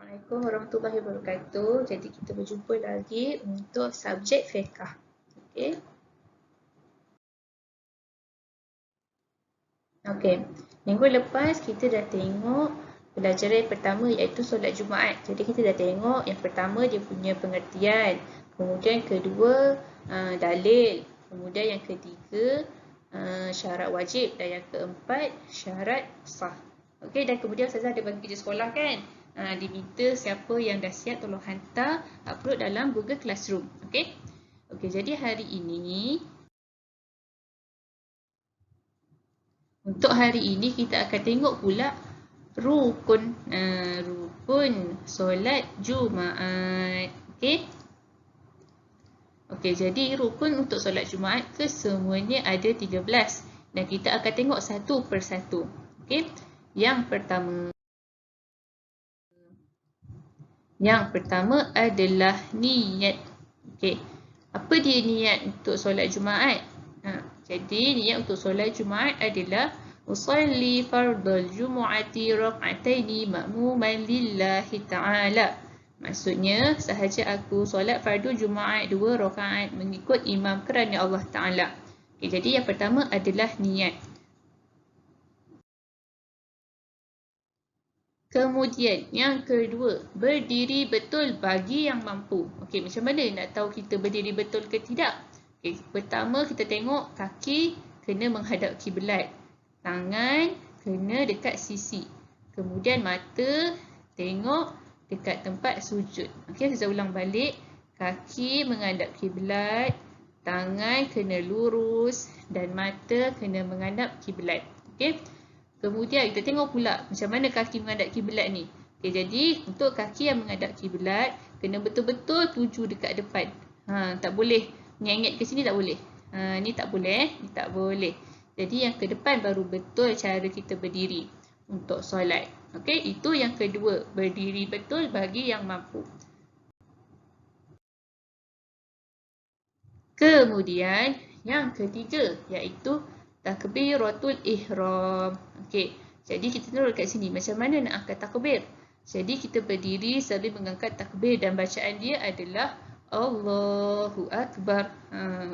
Assalamualaikum warahmatullahi wabarakatuh. Jadi kita berjumpa lagi untuk subjek fiqh. Okey. Okey. Minggu lepas kita dah tengok pelajaran yang pertama iaitu solat Jumaat. Jadi kita dah tengok yang pertama dia punya pengertian. Kemudian kedua dalil. Kemudian yang ketiga syarat wajib dan yang keempat syarat sah. Okey, dan kemudian Ustazah ada bagi kerja sekolah kan? Diminta siapa yang dah siap tolong hantar upload dalam Google Classroom. Okey. Okey, jadi hari ini kita akan tengok pula rukun rukun solat Jumaat. Okey. Okey, jadi rukun untuk solat Jumaat kesemuanya ada 13 dan kita akan tengok satu persatu. Okey. Yang pertama adalah niat. Okey. Apa dia niat untuk solat Jumaat? Jadi niat untuk solat Jumaat adalah usalli fardal jumu'ati rak'ataini ma'muman lillahi ta'ala. Maksudnya sahaja aku solat fardu Jumaat 2 rakaat mengikut imam kerana Allah Ta'ala. Okay, jadi yang pertama adalah niat. Kemudian yang kedua, berdiri betul bagi yang mampu. Okey, macam mana nak tahu kita berdiri betul ke tidak? Okey, pertama kita tengok kaki kena menghadap kiblat. Tangan kena dekat sisi. Kemudian mata tengok dekat tempat sujud. Okey, saya ulang balik. Kaki menghadap kiblat, tangan kena lurus dan mata kena menghadap kiblat. Okey. Kemudian kita tengok pula macam mana kaki menghadap kiblat ni. Okay, jadi untuk kaki yang menghadap kiblat kena betul-betul tuju dekat depan. Tak boleh nyengit ke sini, tak boleh. Ni tak boleh, ni tak boleh. Jadi yang ke depan baru betul cara kita berdiri untuk solat. Okey, itu yang kedua, berdiri betul bagi yang mampu. Kemudian yang ketiga iaitu takbiratul ihram. Okey. Jadi kita tengok dekat sini macam mana nak angkat takbir. Jadi kita berdiri sambil mengangkat takbir dan bacaan dia adalah Allahu Akbar.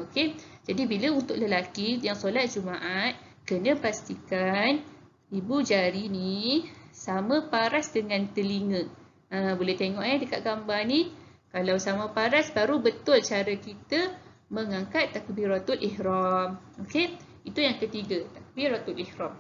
Okey. Jadi bila untuk lelaki yang solat Jumaat kena pastikan ibu jari ni sama paras dengan telinga. Boleh tengok dekat gambar ni. Kalau sama paras baru betul cara kita mengangkat takbiratul ihram. Okey. Itu yang ketiga, takbiratul ihram.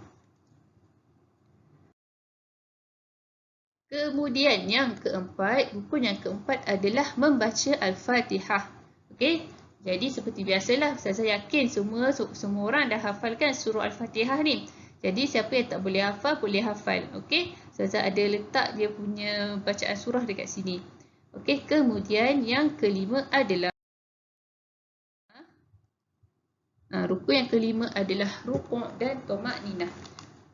Kemudian yang keempat, rukun yang keempat adalah membaca Al-Fatihah. Okey. Jadi seperti biasalah, saya yakin semua orang dah hafalkan surah Al-Fatihah ni. Jadi siapa yang tak boleh hafal, boleh hafal. Okey. Saya ada letak dia punya bacaan surah dekat sini. Okey, kemudian yang kelima adalah rukun yang kelima adalah rukuk dan tumakninah.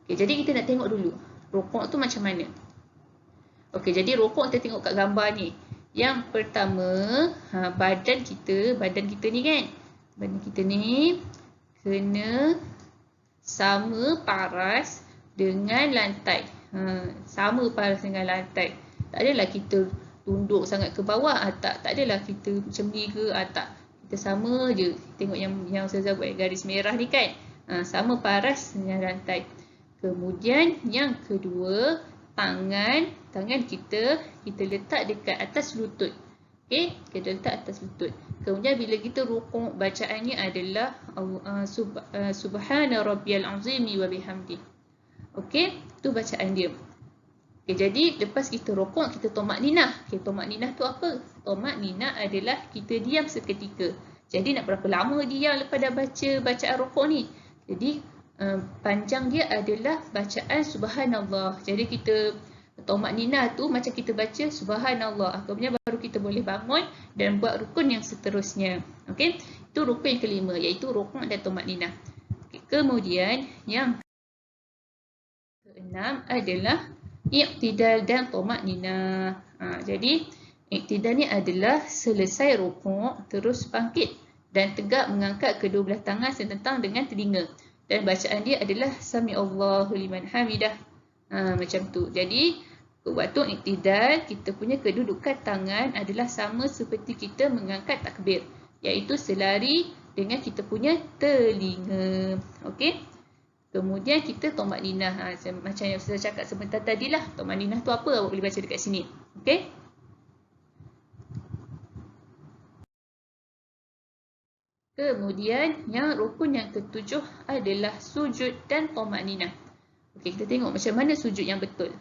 Okey, jadi kita nak tengok dulu rukuk tu macam mana. Okey, jadi rukuk kita tengok kat gambar ni. Yang pertama, badan kita ni kan. Badan kita ni kena sama paras dengan lantai. Sama paras dengan lantai. Tak adalah kita tunduk sangat ke bawah, tak adalah kita macam ni ke, tak. Kita sama je. Tengok yang Ustazah buat garis merah ni kan. Sama paras dengan rantai. Kemudian yang kedua, tangan kita letak dekat atas lutut. Okey, kita letak atas lutut. Kemudian bila kita rukuk, bacaannya adalah Subhana rabbiyal azimi wa bihamdi. Okey, tu bacaan dia. Okay, jadi lepas kita rukuk, kita tumakninah. Okay, tumakninah tu apa? Tumakninah adalah kita diam seketika. Jadi nak berapa lama diam lepas dah baca bacaan rukuk ni? Jadi panjang dia adalah bacaan subhanallah. Jadi kita tumakninah tu macam kita baca subhanallah. Kemudian baru kita boleh bangun dan buat rukun yang seterusnya. Okey, itu rukun yang kelima iaitu rukuk dan tumakninah. Okay, kemudian yang keenam adalah iktidal dan tumakninah. Jadi iktidal ni adalah selesai rukuk terus bangkit dan tegak mengangkat kedua belah tangan sentang dengan telinga. Dan bacaan dia adalah Sami Allahu liman hamidah. Macam tu. Jadi Waktu iktidal, kita punya kedudukan tangan adalah sama seperti kita mengangkat takbir, iaitu selari dengan kita punya telinga. Okey. Kemudian kita tumakninah. Macam yang saya cakap sebentar tadilah. Tumakninah tu apa? Awak boleh baca dekat sini. Okey. Kemudian yang rukun yang ketujuh adalah sujud dan tumakninah. Okey, kita tengok macam mana sujud yang betul.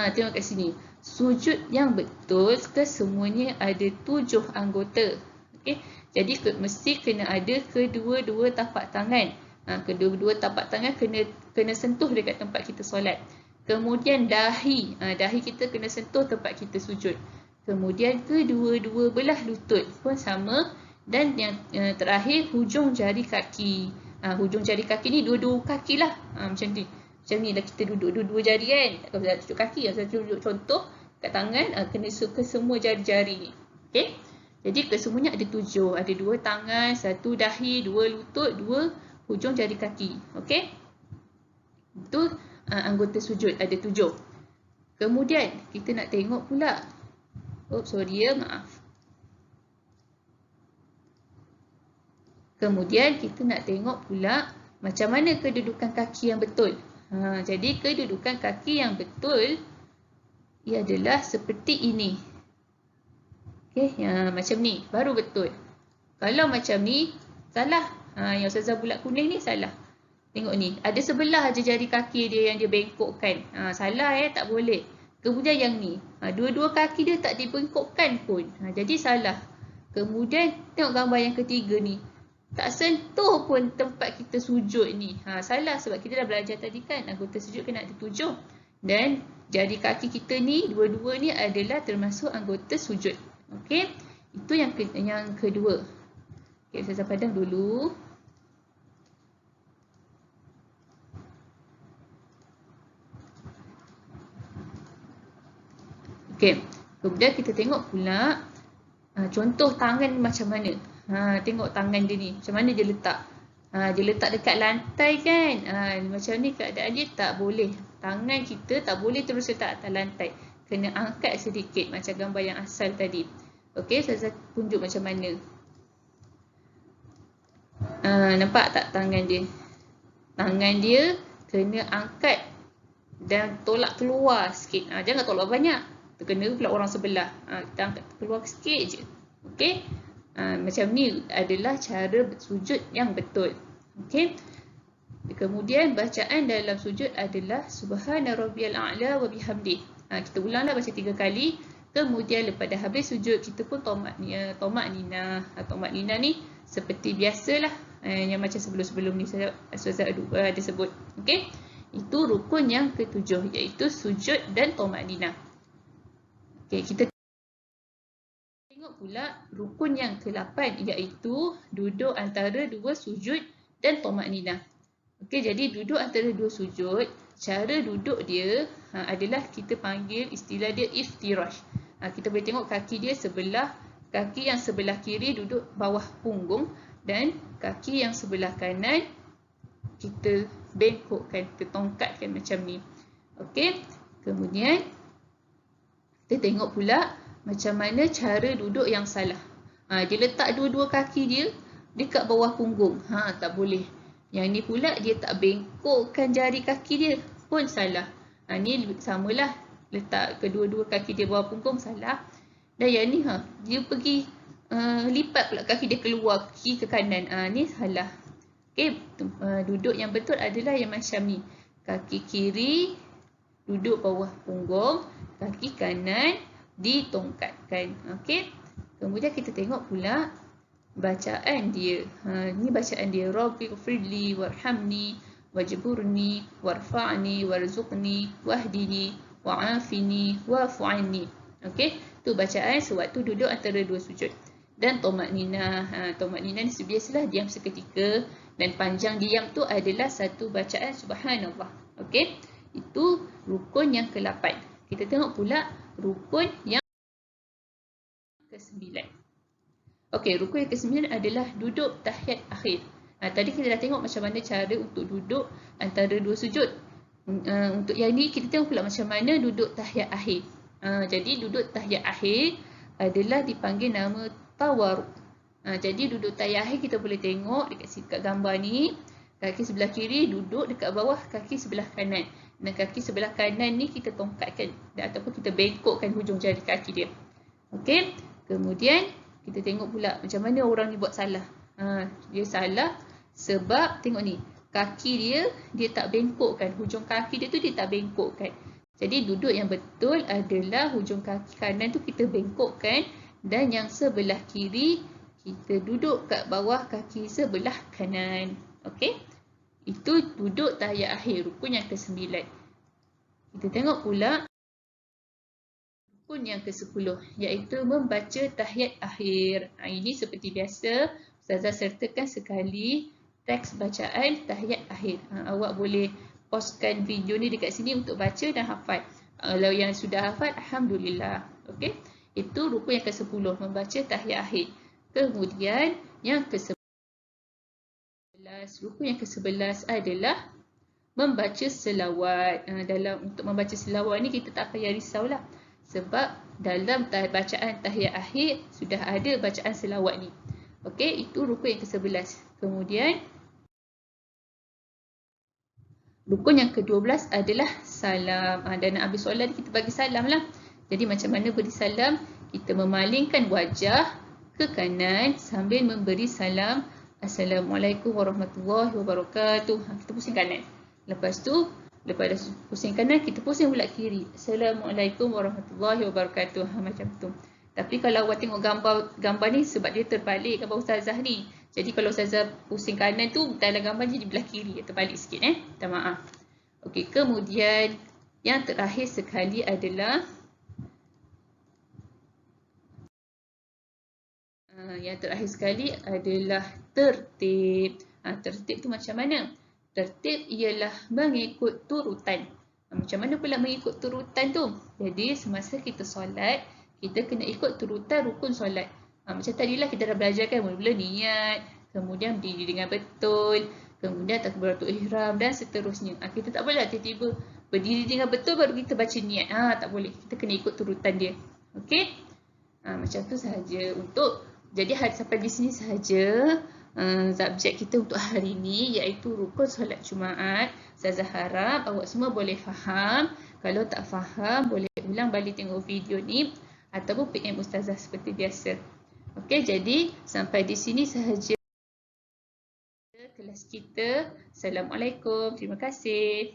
Tengok kat sini. Sujud yang betul kesemuanya ada 7 anggota. Okey. Jadi mesti kena ada kedua-dua tapak tangan. Kedua-dua tapak tangan kena sentuh dekat tempat kita solat. Kemudian dahi. Dahi kita kena sentuh tempat kita sujud. Kemudian kedua-dua belah lutut pun sama. Dan yang terakhir hujung jari kaki. Hujung jari kaki ni dua-dua kaki lah. Macam ni. Macam ni lah kita duduk dua-dua jari kan. Kalau saya tunjuk kaki, saya tunjuk contoh kat tangan, kena ke semua jari-jari ni. Okay. Jadi kesemuanya ada 7. Ada 2 tangan, 1 dahi, 2 lutut, 2 hujung jari kaki. Okay. Itu anggota sujud, ada 7. Kemudian kita nak tengok pula. Maaf. Kemudian kita nak tengok pula macam mana kedudukan kaki yang betul. Jadi kedudukan kaki yang betul ia adalah seperti ini. Okey, macam ni baru betul. Kalau macam ni salah. Yang Ustazah bulat kuning ni salah. Tengok ni, ada sebelah aja jari kaki dia yang dia bengkokkan. Salah tak boleh. Kemudian yang ni, dua-dua kaki dia tak dibengkokkan pun. Jadi salah. Kemudian tengok gambar yang ketiga ni. Tak sentuh pun tempat kita sujud ni. Salah sebab kita dah belajar tadi kan. Anggota sujud kena ada 7. Dan jari kaki kita ni, dua-dua ni adalah termasuk anggota sujud. Okey. Itu yang kedua. Okey, saya padam dulu. Okey. Kemudian kita tengok pula contoh tangan macam mana. Tengok tangan dia ni. Macam mana dia letak. Dia letak dekat lantai kan. Macam ni keadaan dia tak boleh. Tangan kita tak boleh terus letak atas lantai. Kena angkat sedikit macam gambar yang asal tadi. Okey, saya tunjuk macam mana. Nampak tak tangan dia? Tangan dia kena angkat dan tolak keluar sikit. Jangan tolak banyak. Terkena pula orang sebelah. Kita angkat keluar sikit je. Okey. Macam ni adalah cara sujud yang betul. Okey. Kemudian bacaan dalam sujud adalah Subhana rabbiyal a'la wa bihamdih. Kita ulanglah baca 3 kali. Kemudian lepas dah habis sujud, kita pun tumakninah. Tumakninah ni seperti biasalah. Yang macam sebelum-sebelum ni saya ada sebut. Okey. Itu rukun yang ketujuh, iaitu sujud dan tumakninah. Okey, kita tengok pula rukun yang ke-8, iaitu duduk antara 2 sujud dan tumakninah. Okey, jadi duduk antara 2 sujud, cara duduk dia adalah kita panggil istilah dia iftirash. Kita boleh tengok kaki dia kaki yang sebelah kiri duduk bawah punggung dan kaki yang sebelah kanan kita bengkokkan, kita tongkatkan macam ni. Okey, kemudian kita tengok pula macam mana cara duduk yang salah. Dia letak dua-dua kaki dia dekat bawah punggung. Tak boleh. Yang ni pula dia tak bengkokkan jari kaki dia pun salah. Ni samalah, letak kedua-dua kaki dia bawah punggung salah. Dan yang ni dia pergi lipat pula kaki dia keluar kiri ke kanan. Ni salah. Okey, duduk yang betul adalah yang macam ni. Kaki kiri duduk bawah punggung, kaki kanan ditongkatkan. Okey. Kemudian kita tengok pula bacaan dia. Ni bacaan dia. Rabbighfirli warhamni wajburni warfa'ni warzuqni wahdini wa'afini wa'fu anni. Okey. Tu bacaan sewaktu duduk antara 2 sujud. Dan tumakninah. Tumakninah ni biasalah diam seketika, dan panjang diam tu adalah satu bacaan subhanallah. Okey. Itu rukun yang ke-8. Kita tengok pula rukun yang ke-9. Okey, rukun yang ke-9 adalah duduk tahiyat akhir. Tadi kita dah tengok macam mana cara untuk duduk antara 2 sujud. Untuk yang ni kita tengok pula macam mana duduk tahiyat akhir. Jadi duduk tahiyat akhir adalah dipanggil nama tawarruk. Jadi duduk tahiyat akhir kita boleh tengok dekat gambar ni, kaki sebelah kiri duduk dekat bawah kaki sebelah kanan. Dan kaki sebelah kanan ni kita tongkatkan ataupun kita bengkokkan hujung jari kaki dia. Okey. Kemudian kita tengok pula macam mana orang ni buat salah. Dia salah sebab tengok ni, kaki dia tak bengkokkan, hujung kaki dia tu dia tak bengkokkan. Jadi duduk yang betul adalah hujung kaki kanan tu kita bengkokkan dan yang sebelah kiri kita duduk kat bawah kaki sebelah kanan. Okey? Itu duduk tahiyat akhir, rukun yang ke-9. Kita tengok pula rukun yang ke-10 iaitu membaca tahiyat akhir. Ini seperti biasa Ustazah sertakan sekali teks bacaan tahiyat akhir. Awak boleh postkan video ni dekat sini untuk baca dan hafal. Kalau yang sudah hafal, alhamdulillah. Okey? Itu rukun yang ke-10, membaca tahiyat akhir. Kemudian yang ke-11, rukun yang ke-11 adalah membaca selawat. Untuk membaca selawat ni kita tak payah risaulah. Sebab dalam bacaan tahiyat akhir sudah ada bacaan selawat ni. Okey, itu rukun yang ke-11. Kemudian rukun yang ke-12 adalah salam. Dan nak habis solat kita bagi salam lah. Jadi macam mana beri salam? Kita memalingkan wajah ke kanan sambil memberi salam. Assalamualaikum warahmatullahi wabarakatuh. Kita pusing kanan. Lepas tu, lepas pusing kanan, kita pusing pula kiri. Assalamualaikum warahmatullahi wabarakatuh. Macam tu. Tapi kalau awak tengok gambar ni sebab dia terbalik gambar Ustazah ni. Jadi kalau Ustazah pusing kanan tu dalam gambar jadi belah kiri. Terbalik sikit minta maaf. Okey, kemudian yang terakhir sekali adalah tertib. Tertib tu macam mana? Tertib ialah mengikut turutan. Macam mana pula mengikut turutan tu? Jadi semasa kita solat, kita kena ikut turutan rukun solat. Macam tadilah kita dah belajar kan, mula-mula niat, kemudian berdiri dengan betul, kemudian takbiratul ihram dan seterusnya. Kita tak boleh tiba-tiba berdiri dengan betul baru kita baca niat. Tak boleh. Kita kena ikut turutan dia. Okey? Macam tu sahaja untuk. Jadi sampai di sini sahaja subjek kita untuk hari ini iaitu rukun solat Jumaat. Ustazah harap awak semua boleh faham. Kalau tak faham boleh ulang balik tengok video ni ataupun PM Ustazah seperti biasa. Okey, jadi sampai di sini sahaja kelas kita. Assalamualaikum. Terima kasih.